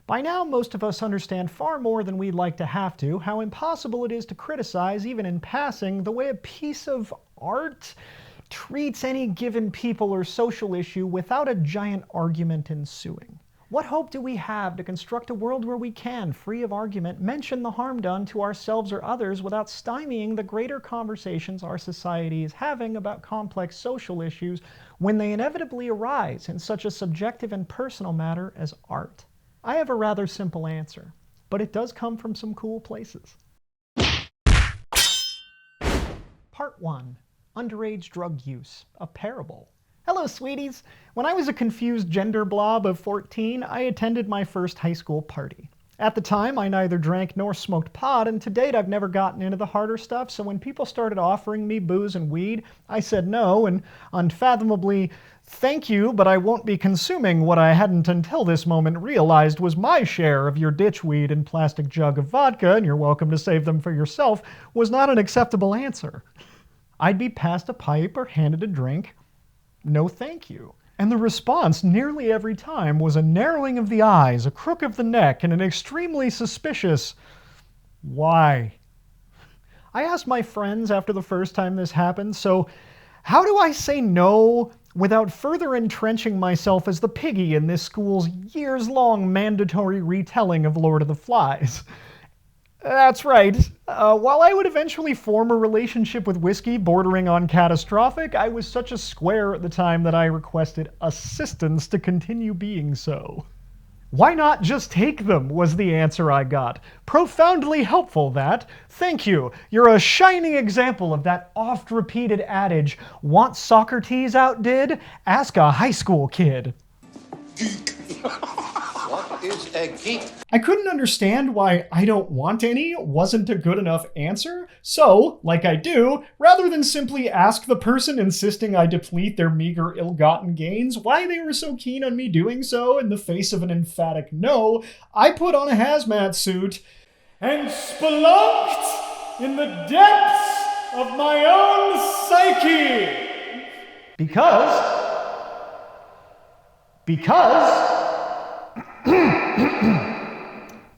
By now, most of us understand far more than we'd like to have to how impossible it is to criticize, even in passing, the way a piece of art treats any given people or social issue without a giant argument ensuing. What hope do we have to construct a world where we can, free of argument, mention the harm done to ourselves or others without stymieing the greater conversations our society is having about complex social issues when they inevitably arise in such a subjective and personal matter as art? I have a rather simple answer, but it does come from some cool places. Part 1. Underage Drug Use, a Parable. Hello, sweeties. When I was a confused gender blob of 14, I attended my first high school party. At the time, I neither drank nor smoked pot, and to date I've never gotten into the harder stuff, so when people started offering me booze and weed, I said no, and unfathomably, thank you, but I won't be consuming what I hadn't until this moment realized was my share of your ditchweed and plastic jug of vodka, and you're welcome to save them for yourself, was not an acceptable answer. I'd be passed a pipe or handed a drink. No thank you. And the response nearly every time was a narrowing of the eyes, a crook of the neck, and an extremely suspicious, why? I asked my friends after the first time this happened, so how do I say no without further entrenching myself as the piggy in this school's years-long mandatory retelling of Lord of the Flies? That's right. While I would eventually form a relationship with whiskey bordering on catastrophic, I was such a square at the time that I requested assistance to continue being so. Why not just take them, was the answer I got. Profoundly helpful, that. Thank you. You're a shining example of that oft-repeated adage, want Socrates outdid? Ask a high school kid. Geek. What is a geek? I couldn't understand why I don't want any wasn't a good enough answer, so, like I do, rather than simply ask the person insisting I deplete their meager ill-gotten gains why they were so keen on me doing so in the face of an emphatic no, I put on a hazmat suit and spelunked in the depths of my own psyche.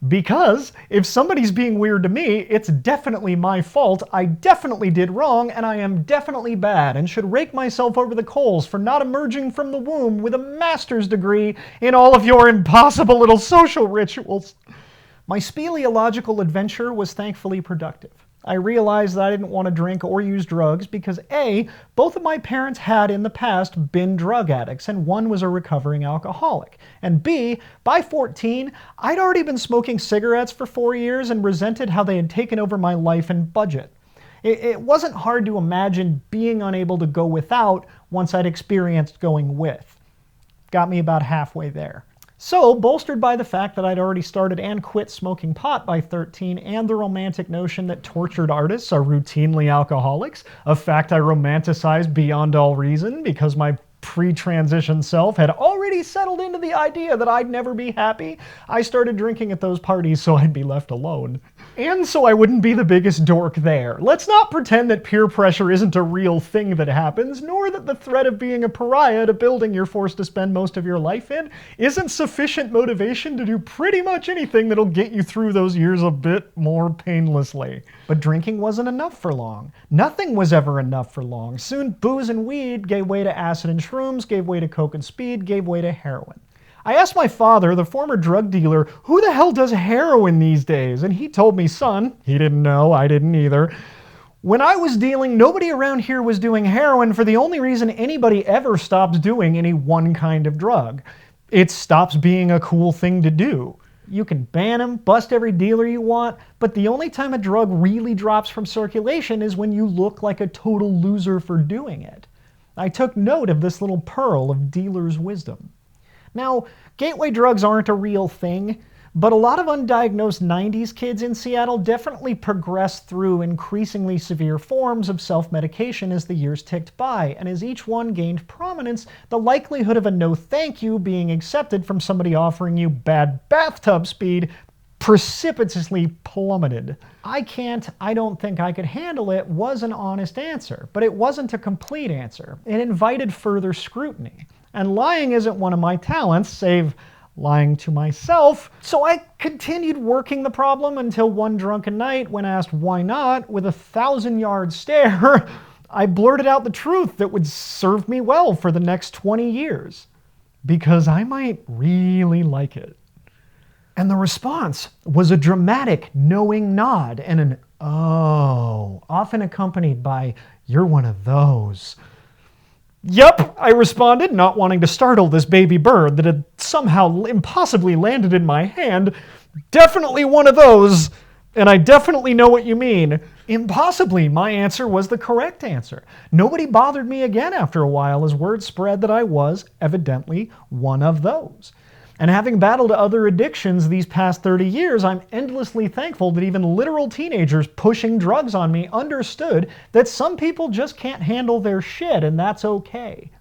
Because if somebody's being weird to me, it's definitely my fault, I definitely did wrong, and I am definitely bad, and should rake myself over the coals for not emerging from the womb with a master's degree in all of your impossible little social rituals. My speleological adventure was thankfully productive. I realized that I didn't want to drink or use drugs because A, both of my parents had in the past been drug addicts and one was a recovering alcoholic. And B, by 14, I'd already been smoking cigarettes for 4 years and resented how they had taken over my life and budget. It wasn't hard to imagine being unable to go without once I'd experienced going with. Got me about halfway there. So, bolstered by the fact that I'd already started and quit smoking pot by 13 and the romantic notion that tortured artists are routinely alcoholics, a fact I romanticized beyond all reason because my pre-transition self had already settled into the idea that I'd never be happy, I started drinking at those parties so I'd be left alone. And so I wouldn't be the biggest dork there. Let's not pretend that peer pressure isn't a real thing that happens, nor that the threat of being a pariah at a building you're forced to spend most of your life in isn't sufficient motivation to do pretty much anything that'll get you through those years a bit more painlessly. But drinking wasn't enough for long. Nothing was ever enough for long. Soon booze and weed gave way to acid and shrooms, gave way to coke and speed, gave way to heroin. I asked my father, the former drug dealer, who the hell does heroin these days? And he told me, son, he didn't know, I didn't either. When I was dealing, nobody around here was doing heroin for the only reason anybody ever stops doing any one kind of drug. It stops being a cool thing to do. You can ban them, bust every dealer you want, but the only time a drug really drops from circulation is when you look like a total loser for doing it. I took note of this little pearl of dealer's wisdom. Now, gateway drugs aren't a real thing, but a lot of undiagnosed 90s kids in Seattle definitely progressed through increasingly severe forms of self-medication as the years ticked by, and as each one gained prominence, the likelihood of a no thank you being accepted from somebody offering you bad bathtub speed precipitously plummeted. I don't think I could handle it was an honest answer, but it wasn't a complete answer. It invited further scrutiny. And lying isn't one of my talents, save lying to myself. So I continued working the problem until one drunken night, when asked why not, with a 1,000-yard stare, I blurted out the truth that would serve me well for the next 20 years. Because I might really like it. And the response was a dramatic, knowing nod and an "oh," often accompanied by "you're one of those." "Yep," I responded, not wanting to startle this baby bird that had somehow impossibly landed in my hand. "Definitely one of those, and I definitely know what you mean." Impossibly, my answer was the correct answer. Nobody bothered me again after a while, as word spread that I was, evidently, one of those. And having battled other addictions these past 30 years, I'm endlessly thankful that even literal teenagers pushing drugs on me understood that some people just can't handle their shit, and that's okay.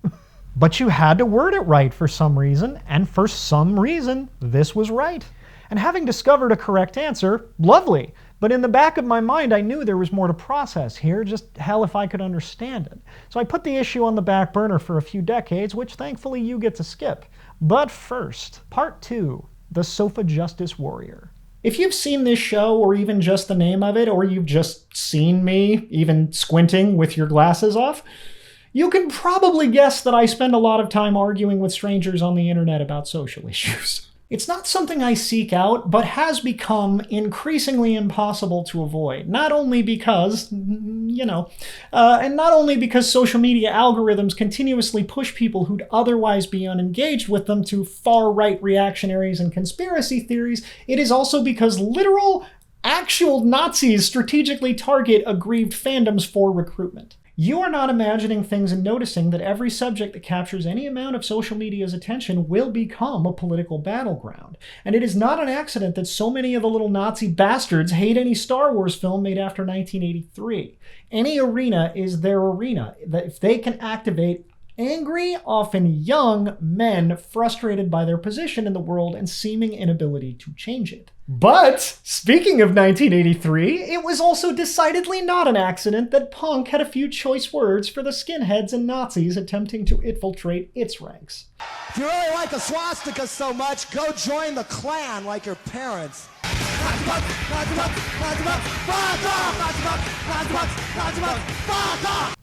But you had to word it right for some reason, and for some reason, this was right. And having discovered a correct answer, lovely. But in the back of my mind, I knew there was more to process here, just hell if I could understand it. So I put the issue on the back burner for a few decades, which thankfully you get to skip. But first, part 2, the Sofa Justice Warrior. If you've seen this show, or even just the name of it, or you've just seen me, even squinting with your glasses off, you can probably guess that I spend a lot of time arguing with strangers on the internet about social issues. It's not something I seek out, but has become increasingly impossible to avoid. Not only because, and not only because social media algorithms continuously push people who'd otherwise be unengaged with them to far-right reactionaries and conspiracy theories, it is also because literal, actual Nazis strategically target aggrieved fandoms for recruitment. You are not imagining things and noticing that every subject that captures any amount of social media's attention will become a political battleground. And it is not an accident that so many of the little Nazi bastards hate any Star Wars film made after 1983. Any arena is their arena. That if they can activate angry, often young men frustrated by their position in the world and seeming inability to change it. But, speaking of 1983, it was also decidedly not an accident that punk had a few choice words for the skinheads and Nazis attempting to infiltrate its ranks. If you really like the swastika so much, go join the Klan like your parents.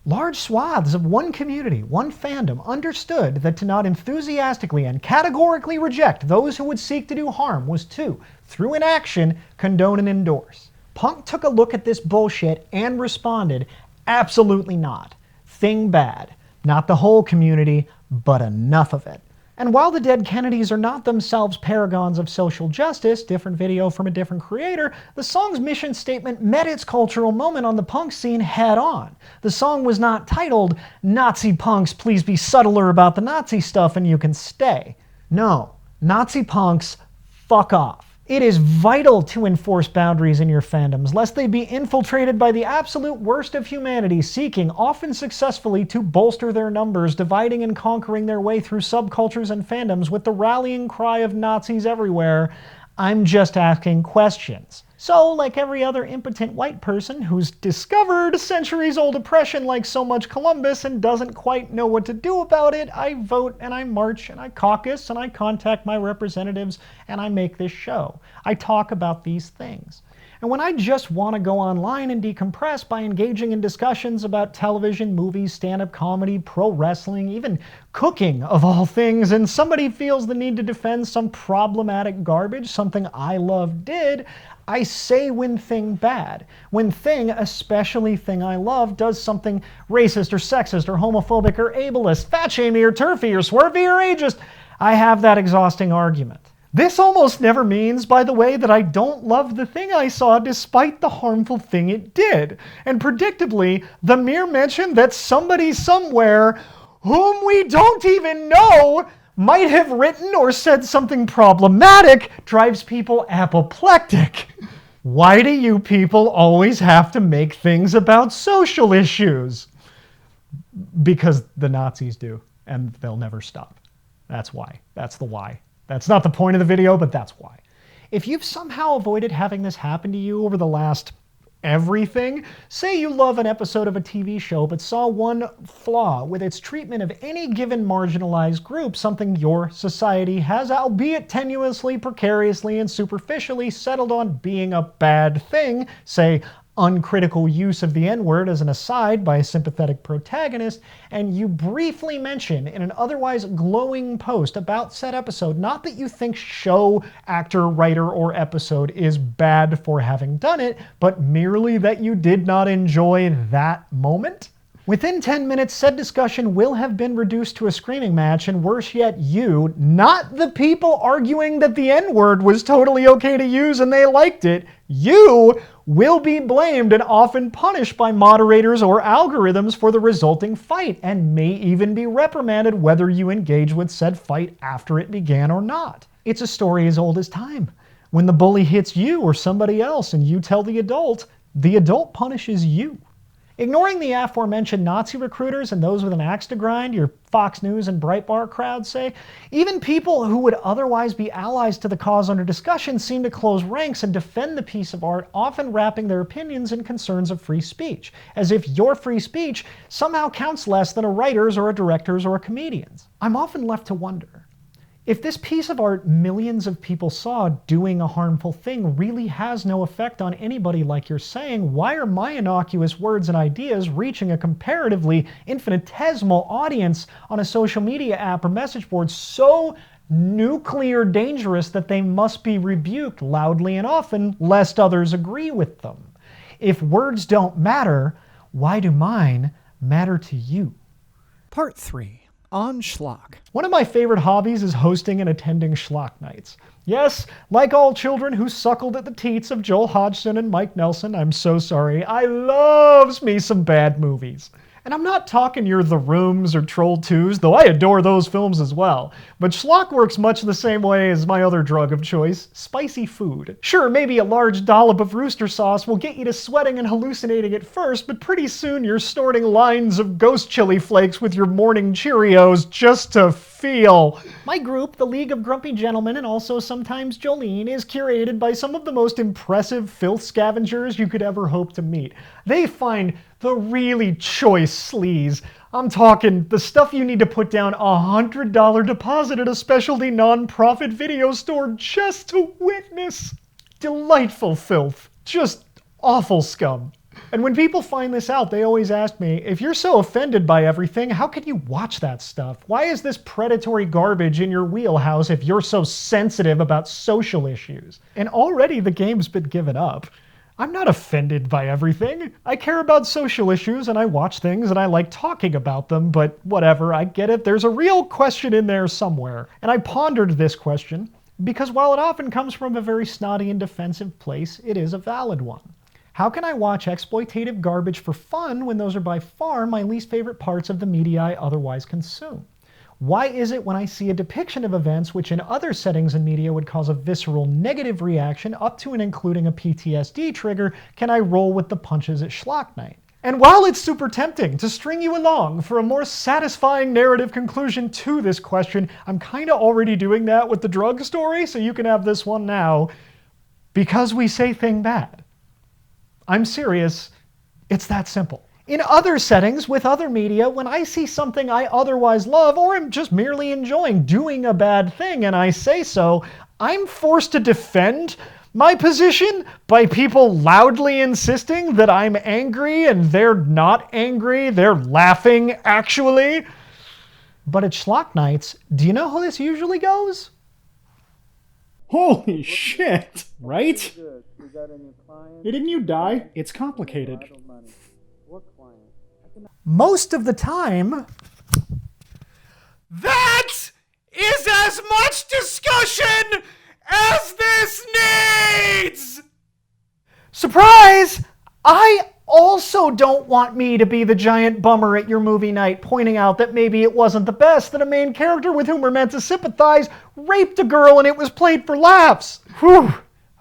Large swaths of one community, one fandom, understood that to not enthusiastically and categorically reject those who would seek to do harm was to, through inaction, condone and endorse. Punk took a look at this bullshit and responded, absolutely not. Thing bad. Not the whole community, but enough of it. And while the dead Kennedys are not themselves paragons of social justice, different video from a different creator, the song's mission statement met its cultural moment on the punk scene head on. The song was not titled, "Nazi punks, please be subtler about the Nazi stuff and you can stay." No, Nazi punks, fuck off. It is vital to enforce boundaries in your fandoms, lest they be infiltrated by the absolute worst of humanity, seeking, often successfully, to bolster their numbers, dividing and conquering their way through subcultures and fandoms with the rallying cry of Nazis everywhere, "I'm just asking questions." So, like every other impotent white person who's discovered centuries-old oppression like so much Columbus and doesn't quite know what to do about it, I vote and I march and I caucus and I contact my representatives and I make this show. I talk about these things. And when I just want to go online and decompress by engaging in discussions about television, movies, stand-up comedy, pro wrestling, even cooking of all things, and somebody feels the need to defend some problematic garbage something I love did, I say when thing bad. When thing, especially thing I love, does something racist or sexist or homophobic or ableist, fat-shamey or turfy or swervy or ageist, I have that exhausting argument. This almost never means, by the way, that I don't love the thing I saw despite the harmful thing it did. And predictably, the mere mention that somebody somewhere, whom we don't even know, might have written or said something problematic drives people apoplectic. Why do you people always have to make things about social issues? Because the Nazis do, and they'll never stop. That's why. That's the why. That's not the point of the video, but that's why. If you've somehow avoided having this happen to you over the last everything? Say you love an episode of a TV show but saw one flaw with its treatment of any given marginalized group, something your society has, albeit tenuously, precariously, and superficially settled on being a bad thing, say uncritical use of the N-word as an aside by a sympathetic protagonist, and you briefly mention in an otherwise glowing post about said episode, not that you think show, actor, writer, or episode is bad for having done it, but merely that you did not enjoy that moment? Within 10 minutes, said discussion will have been reduced to a screaming match, and worse yet, you, not the people arguing that the N-word was totally okay to use and they liked it, you will be blamed and often punished by moderators or algorithms for the resulting fight, and may even be reprimanded whether you engage with said fight after it began or not. It's a story as old as time. When the bully hits you or somebody else and you tell the adult punishes you. Ignoring the aforementioned Nazi recruiters and those with an axe to grind, your Fox News and Breitbart crowd say, even people who would otherwise be allies to the cause under discussion seem to close ranks and defend the piece of art, often wrapping their opinions in concerns of free speech, as if your free speech somehow counts less than a writer's or a director's or a comedian's. I'm often left to wonder, if this piece of art millions of people saw doing a harmful thing really has no effect on anybody like you're saying, why are my innocuous words and ideas reaching a comparatively infinitesimal audience on a social media app or message board so nuclear dangerous that they must be rebuked loudly and often lest others agree with them? If words don't matter, why do mine matter to you? Part 3. On Schlock. One of my favorite hobbies is hosting and attending Schlock nights. Yes, like all children who suckled at the teats of Joel Hodgson and Mike Nelson, I'm so sorry, I loves me some bad movies. And I'm not talking your The Rooms or Troll 2s, though I adore those films as well. But Schlock works much the same way as my other drug of choice, spicy food. Sure, maybe a large dollop of rooster sauce will get you to sweating and hallucinating at first, but pretty soon you're snorting lines of ghost chili flakes with your morning Cheerios just to feel. My group, the League of Grumpy Gentlemen, and also sometimes Jolene, is curated by some of the most impressive filth scavengers you could ever hope to meet. They find the really choice sleaze. I'm talking the stuff you need to put down $100 deposit at a specialty non-profit video store just to witness. Delightful filth. Just awful scum. And when people find this out, they always ask me, if you're so offended by everything, how can you watch that stuff? Why is this predatory garbage in your wheelhouse if you're so sensitive about social issues? And already the game's been given up. I'm not offended by everything. I care about social issues and I watch things and I like talking about them, but whatever, I get it. There's a real question in there somewhere. And I pondered this question because while it often comes from a very snotty and defensive place, it is a valid one. How can I watch exploitative garbage for fun when those are by far my least favorite parts of the media I otherwise consume? Why is it when I see a depiction of events which in other settings in media would cause a visceral negative reaction up to and including a PTSD trigger, can I roll with the punches at Schlock Night? And while it's super tempting to string you along for a more satisfying narrative conclusion to this question, I'm kind of already doing that with the drug story, so you can have this one now. Because we say thing bad. I'm serious, it's that simple. In other settings, with other media, when I see something I otherwise love, or am just merely enjoying doing a bad thing and I say so, I'm forced to defend my position by people loudly insisting that I'm angry and they're not angry, they're laughing actually. But at Schlock Nights, do you know how this usually goes? Holy shit, right? Hey, didn't you die? It's complicated. Most of the time, That is as much discussion as this needs! surprise! I also don't want me to be the giant bummer at your movie night pointing out that maybe it wasn't the best, that a main character with whom we're meant to sympathize raped a girl and it was played for laughs. Whew.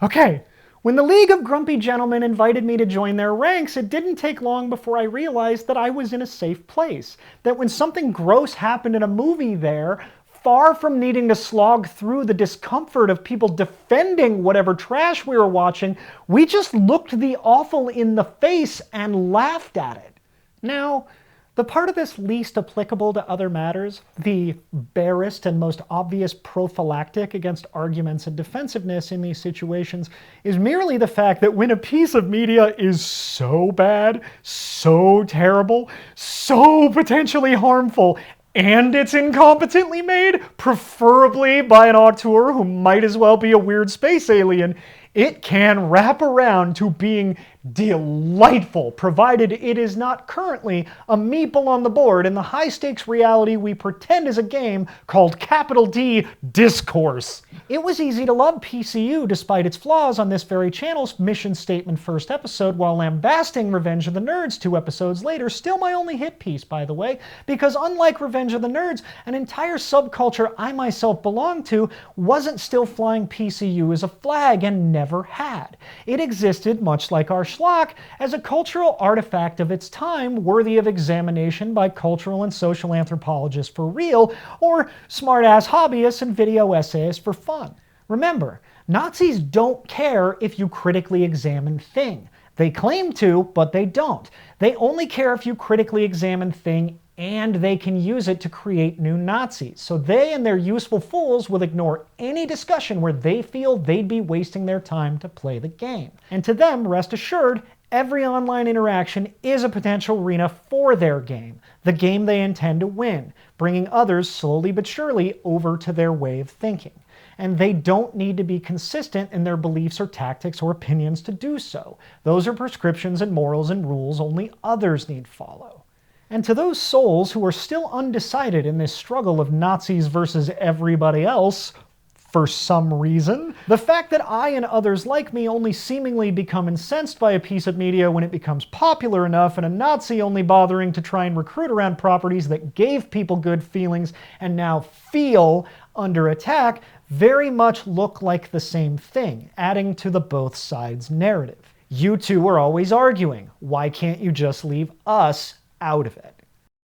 Okay. When the League of Grumpy Gentlemen invited me to join their ranks, it didn't take long before I realized that I was in a safe place. That when something gross happened in a movie there, far from needing to slog through the discomfort of people defending whatever trash we were watching, we just looked the awful in the face and laughed at it. Now, the part of this least applicable to other matters, the barest and most obvious prophylactic against arguments and defensiveness in these situations, is merely the fact that when a piece of media is so bad, so terrible, so potentially harmful, and it's incompetently made, preferably by an auteur who might as well be a weird space alien, it can wrap around to being delightful, provided it is not currently a meeple on the board in the high-stakes reality we pretend is a game called capital D discourse. It was easy to love PCU despite its flaws on this very channel's mission statement first episode, while lambasting Revenge of the Nerds 2 episodes later, still my only hit piece, by the way, because unlike Revenge of the Nerds, an entire subculture I myself belonged to wasn't still flying PCU as a flag and never had. It existed, much like our Schlock, as a cultural artifact of its time, worthy of examination by cultural and social anthropologists for real, or smart-ass hobbyists and video essayists for fun. Remember, Nazis don't care if you critically examine thing. They claim to, but they don't. They only care if you critically examine thing and they can use it to create new Nazis. So they and their useful fools will ignore any discussion where they feel they'd be wasting their time to play the game. And to them, rest assured, every online interaction is a potential arena for their game, the game they intend to win, bringing others slowly but surely over to their way of thinking. And they don't need to be consistent in their beliefs or tactics or opinions to do so. Those are prescriptions and morals and rules only others need follow. And to those souls who are still undecided in this struggle of Nazis versus everybody else, for some reason, the fact that I and others like me only seemingly become incensed by a piece of media when it becomes popular enough, and a Nazi only bothering to try and recruit around properties that gave people good feelings and now feel under attack, very much look like the same thing, adding to the both sides narrative. You two are always arguing. Why can't you just leave us out of it?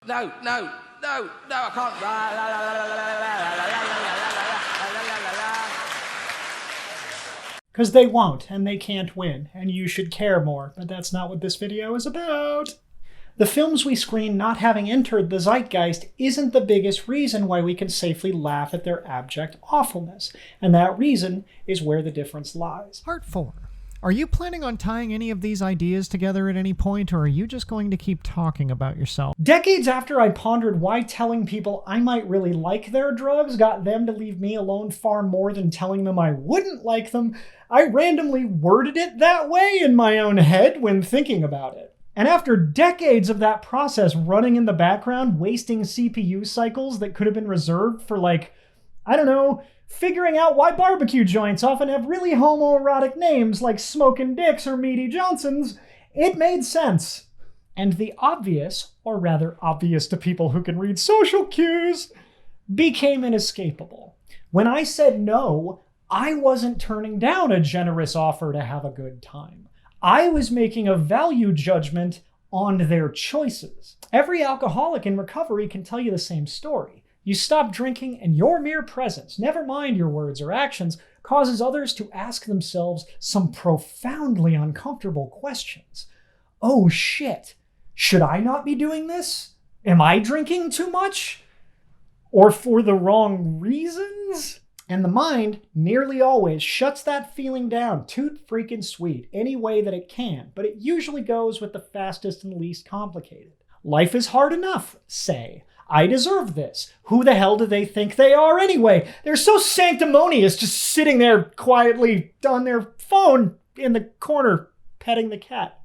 No, I can't. Because they won't, and they can't win, and you should care more, but that's not what this video is about. The films we screen not having entered the zeitgeist isn't the biggest reason why we can safely laugh at their abject awfulness, and that reason is where the difference lies. Part 4. Are you planning on tying any of these ideas together at any point, or are you just going to keep talking about yourself? Decades after I pondered why telling people I might really like their drugs got them to leave me alone far more than telling them I wouldn't like them, I randomly worded it that way in my own head when thinking about it. And after decades of that process running in the background, wasting CPU cycles that could have been reserved for, like, I don't know, figuring out why barbecue joints often have really homoerotic names like Smokin' Dicks or Meaty Johnson's, it made sense. And the obvious, or rather obvious to people who can read social cues, became inescapable. When I said no, I wasn't turning down a generous offer to have a good time. I was making a value judgment on their choices. Every alcoholic in recovery can tell you the same story. You stop drinking and your mere presence, never mind your words or actions, causes others to ask themselves some profoundly uncomfortable questions. Oh shit, should I not be doing this? Am I drinking too much? Or for the wrong reasons? And the mind nearly always shuts that feeling down too freaking sweet any way that it can, but it usually goes with the fastest and least complicated. Life is hard enough, say. I deserve this. Who the hell do they think they are anyway? They're so sanctimonious, just sitting there quietly on their phone in the corner, petting the cat.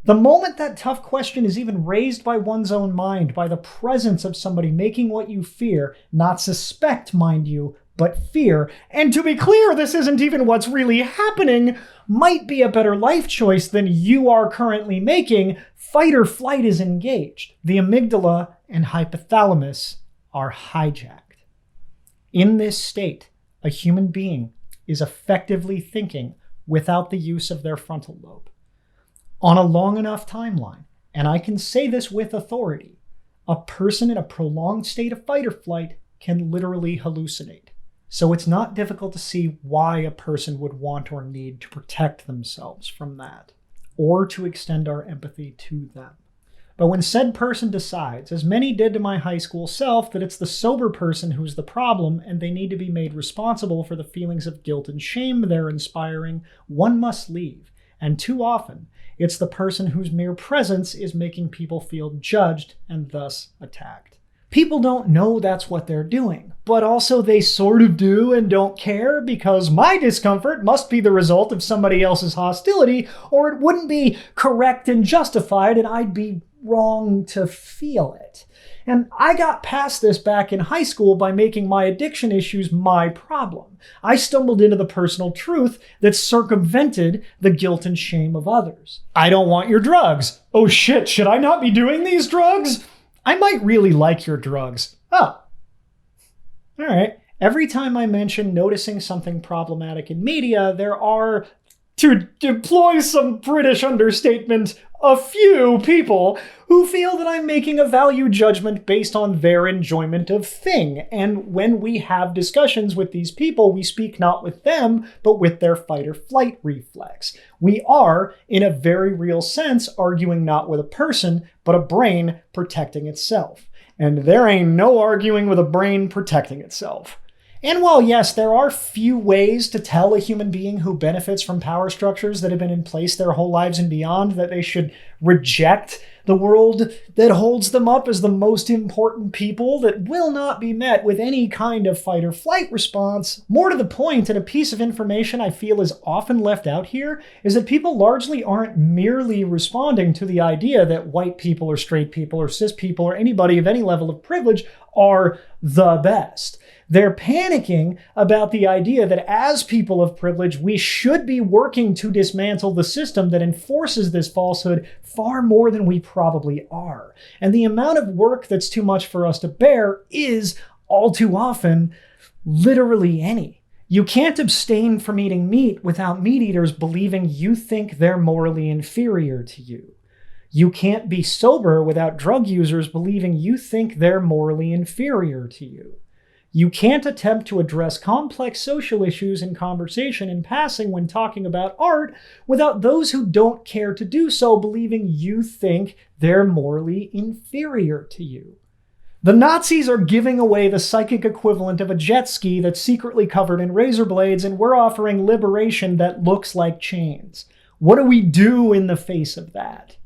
The moment that tough question is even raised by one's own mind, by the presence of somebody making what you fear, not suspect, mind you, but fear, and to be clear, this isn't even what's really happening, might be a better life choice than you are currently making, fight or flight is engaged. The amygdala and hypothalamus are hijacked. In this state, a human being is effectively thinking without the use of their frontal lobe. On a long enough timeline, and I can say this with authority, a person in a prolonged state of fight or flight can literally hallucinate. So it's not difficult to see why a person would want or need to protect themselves from that, or to extend our empathy to them. But when said person decides, as many did to my high school self, that it's the sober person who's the problem and they need to be made responsible for the feelings of guilt and shame they're inspiring, one must leave. And too often, it's the person whose mere presence is making people feel judged and thus attacked. People don't know that's what they're doing, but also they sort of do and don't care because my discomfort must be the result of somebody else's hostility, or it wouldn't be correct and justified and I'd be wrong to feel it. And I got past this back in high school by making my addiction issues my problem. I stumbled into the personal truth that circumvented the guilt and shame of others. I don't want your drugs. Oh shit, should I not be doing these drugs? I might really like your drugs. Oh. All right. Every time I mention noticing something problematic in media, there are, to deploy some British understatement, a few people who feel that I'm making a value judgment based on their enjoyment of thing. And when we have discussions with these people, we speak not with them, but with their fight or flight reflex. We are, in a very real sense, arguing not with a person, but a brain protecting itself. And there ain't no arguing with a brain protecting itself. And while yes, there are few ways to tell a human being who benefits from power structures that have been in place their whole lives and beyond that they should reject the world that holds them up as the most important people that will not be met with any kind of fight or flight response, more to the point, and a piece of information I feel is often left out here, is that people largely aren't merely responding to the idea that white people or straight people or cis people or anybody of any level of privilege are the best. They're panicking about the idea that as people of privilege, we should be working to dismantle the system that enforces this falsehood far more than we probably are. And the amount of work that's too much for us to bear is, all too often, literally any. You can't abstain from eating meat without meat eaters believing you think they're morally inferior to you. You can't be sober without drug users believing you think they're morally inferior to you. You can't attempt to address complex social issues in conversation in passing when talking about art without those who don't care to do so believing you think they're morally inferior to you. The Nazis are giving away the psychic equivalent of a jet ski that's secretly covered in razor blades, and we're offering liberation that looks like chains. What do we do in the face of that?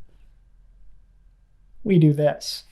We do this.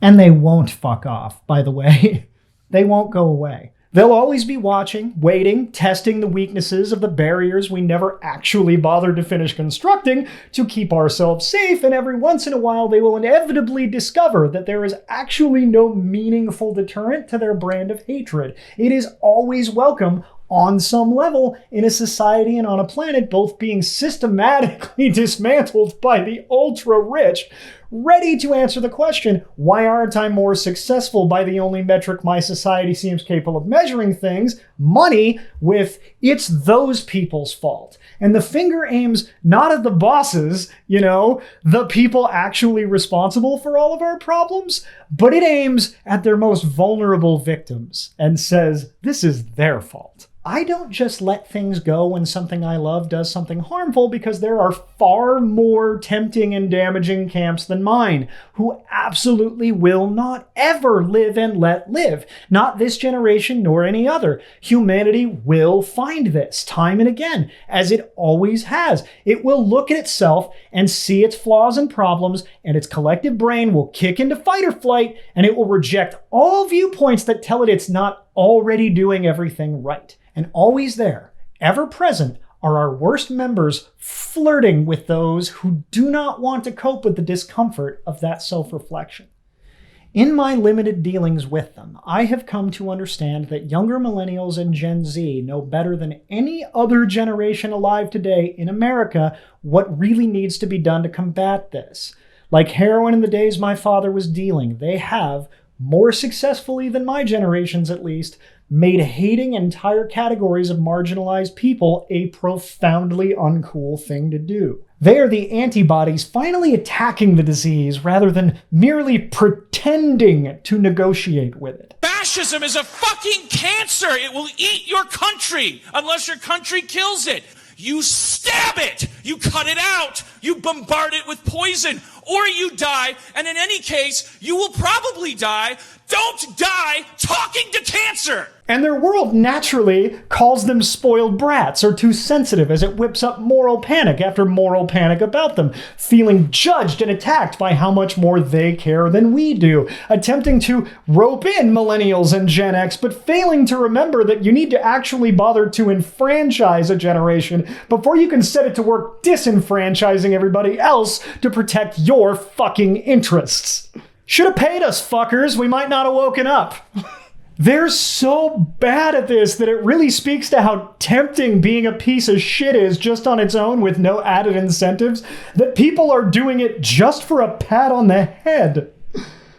And they won't fuck off, by the way. They won't go away. They'll always be watching, waiting, testing the weaknesses of the barriers we never actually bothered to finish constructing to keep ourselves safe, and every once in a while they will inevitably discover that there is actually no meaningful deterrent to their brand of hatred. It is always welcome on some level in a society and on a planet both being systematically dismantled by the ultra-rich, ready to answer the question, why aren't I more successful by the only metric my society seems capable of measuring things, money, with it's those people's fault. And the finger aims not at the bosses, the people actually responsible for all of our problems, but it aims at their most vulnerable victims and says, this is their fault. I don't just let things go when something I love does something harmful because there are far more tempting and damaging camps than mine who absolutely will not ever live and let live. Not this generation nor any other. Humanity will find this time and again, as it always has. It will look at itself and see its flaws and problems, and its collective brain will kick into fight or flight, and it will reject all viewpoints that tell it it's not already doing everything right. And always there, ever present, are our worst members flirting with those who do not want to cope with the discomfort of that self-reflection. In my limited dealings with them, I have come to understand that younger millennials and Gen Z know better than any other generation alive today in America what really needs to be done to combat this. Like heroin in the days my father was dealing, they have, more successfully than my generation's at least, made hating entire categories of marginalized people a profoundly uncool thing to do. They are the antibodies finally attacking the disease rather than merely pretending to negotiate with it. Fascism is a fucking cancer. It will eat your country unless your country kills it. You stab it, you cut it out, you bombard it with poison, or you die, and in any case, you will probably die. Don't die talking to cancer! And their world naturally calls them spoiled brats or too sensitive as it whips up moral panic after moral panic about them, feeling judged and attacked by how much more they care than we do, attempting to rope in millennials and Gen X, but failing to remember that you need to actually bother to enfranchise a generation before you can set it to work disenfranchising everybody else to protect your fucking interests. Should have paid us, fuckers. We might not have woken up. They're so bad at this that it really speaks to how tempting being a piece of shit is just on its own with no added incentives, that people are doing it just for a pat on the head.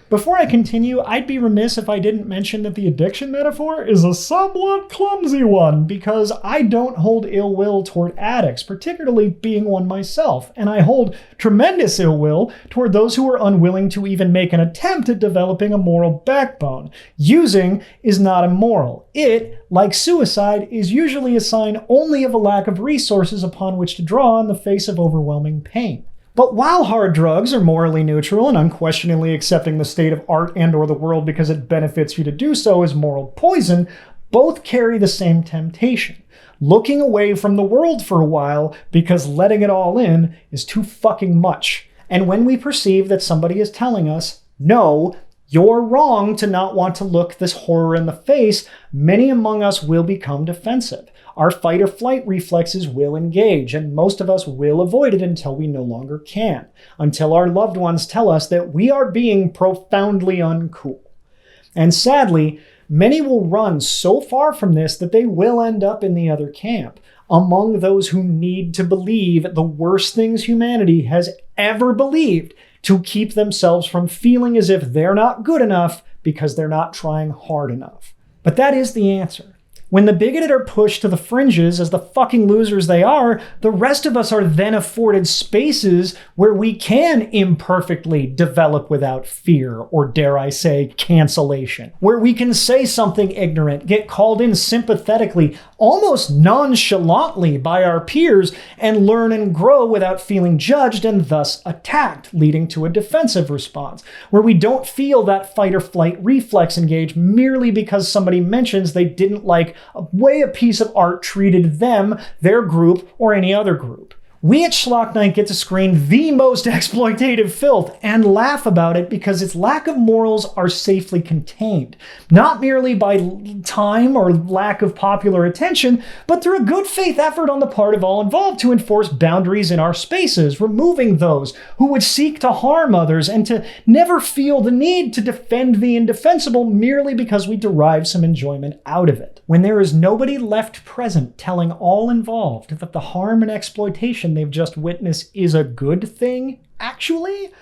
Before I continue, I'd be remiss if I didn't mention that the addiction metaphor is a somewhat clumsy one, because I don't hold ill will toward addicts, particularly being one myself, and I hold tremendous ill will toward those who are unwilling to even make an attempt at developing a moral backbone. Using is not immoral. It, like suicide, is usually a sign only of a lack of resources upon which to draw in the face of overwhelming pain. But while hard drugs are morally neutral and unquestioningly accepting the state of art and or the world because it benefits you to do so is moral poison, both carry the same temptation. Looking away from the world for a while because letting it all in is too fucking much. And when we perceive that somebody is telling us, no, you're wrong to not want to look this horror in the face, many among us will become defensive. Our fight or flight reflexes will engage, and most of us will avoid it until we no longer can, until our loved ones tell us that we are being profoundly uncool. And sadly, many will run so far from this that they will end up in the other camp, among those who need to believe the worst things humanity has ever believed to keep themselves from feeling as if they're not good enough because they're not trying hard enough. But that is the answer. When the bigoted are pushed to the fringes as the fucking losers they are, the rest of us are then afforded spaces where we can imperfectly develop without fear, or dare I say, cancellation. Where we can say something ignorant, get called in sympathetically, almost nonchalantly by our peers, and learn and grow without feeling judged and thus attacked, leading to a defensive response. Where we don't feel that fight or flight reflex engage merely because somebody mentions they didn't like a way a piece of art treated them, their group, or any other group. We at Schlock Night get to screen the most exploitative filth and laugh about it because its lack of morals are safely contained, not merely by time or lack of popular attention, but through a good faith effort on the part of all involved to enforce boundaries in our spaces, removing those who would seek to harm others and to never feel the need to defend the indefensible merely because we derive some enjoyment out of it. When there is nobody left present telling all involved that the harm and exploitation they've just witnessed is a good thing, actually,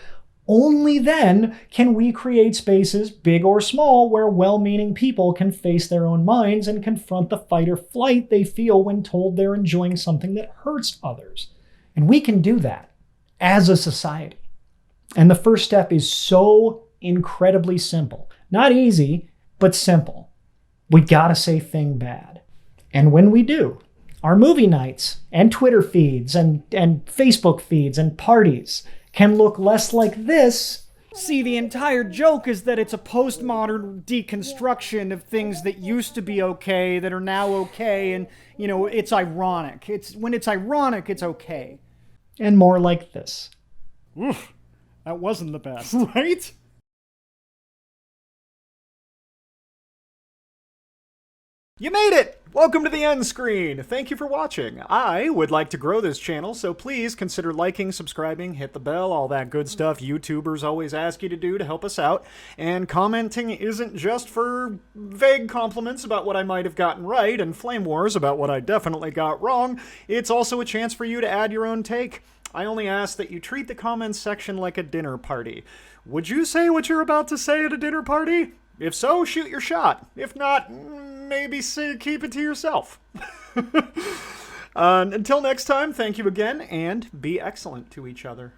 only then can we create spaces, big or small, where well-meaning people can face their own minds and confront the fight or flight they feel when told they're enjoying something that hurts others. And we can do that as a society. And the first step is so incredibly simple. Not easy, but simple. We gotta say thing bad. And when we do, our movie nights and Twitter feeds and Facebook feeds and parties can look less like this. See, the entire joke is that it's a postmodern deconstruction of things that used to be okay that are now okay, and, you know, it's ironic. When it's ironic, it's okay. And more like this. Oof, that wasn't the best. Right? You made it! Welcome to the end screen! Thank you for watching. I would like to grow this channel, so please consider liking, subscribing, hit the bell, all that good stuff YouTubers always ask you to do to help us out. And commenting isn't just for vague compliments about what I might have gotten right and flame wars about what I definitely got wrong. It's also a chance for you to add your own take. I only ask that you treat the comments section like a dinner party. Would you say what you're about to say at a dinner party? If so, shoot your shot. If not, maybe keep it to yourself. Until next time, thank you again, and be excellent to each other.